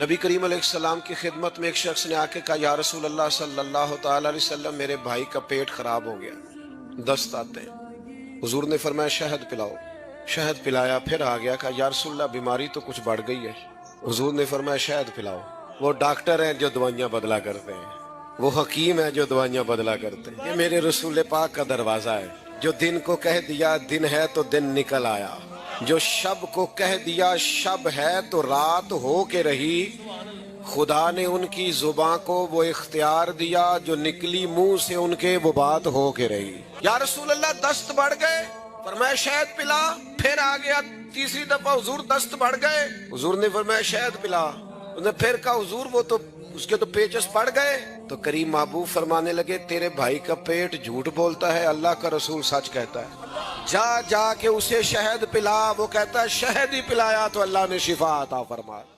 نبی کریم علیہ السلام کی خدمت میں ایک شخص نے آ کے کہا یا رسول اللہ صلی اللہ تعالی علیہ وسلم میرے بھائی کا پیٹ خراب ہو گیا، دست آتے ہیں۔ حضور نے فرمایا شہد پلاؤ، شہد پلایا، پھر آ گیا کہا یا رسول اللہ بیماری تو کچھ بڑھ گئی ہے۔ حضور نے فرمایا شہد پلاؤ۔ وہ ڈاکٹر ہیں جو دوائیاں بدلا کرتے ہیں، وہ حکیم ہیں جو دوائیاں بدلا کرتے ہیں۔ یہ میرے رسول پاک کا دروازہ ہے، جو دن کو کہہ دیا دن ہے تو دن نکل آیا، جو شب کو کہہ دیا شب ہے تو رات ہو کے رہی۔ خدا نے ان کی زباں کو وہ اختیار دیا، جو نکلی منہ سے ان کے وہ بات ہو کے رہی۔ یا رسول اللہ دست بڑھ گئے، فرمایا شہد پلا۔ پھر آ گیا تیسری دفعہ، حضور دست بڑھ گئے، حضور نے فرمایا شہد پلا۔ انہوں نے پھر کہا حضور وہ تو اس کے تو پیچس پڑ گئے۔ تو کریم محبوب فرمانے لگے تیرے بھائی کا پیٹ جھوٹ بولتا ہے، اللہ کا رسول سچ کہتا ہے، جا کے اسے شہد پلا۔ وہ کہتا ہے شہد ہی پلایا تو اللہ نے شفا عطا فرمایا۔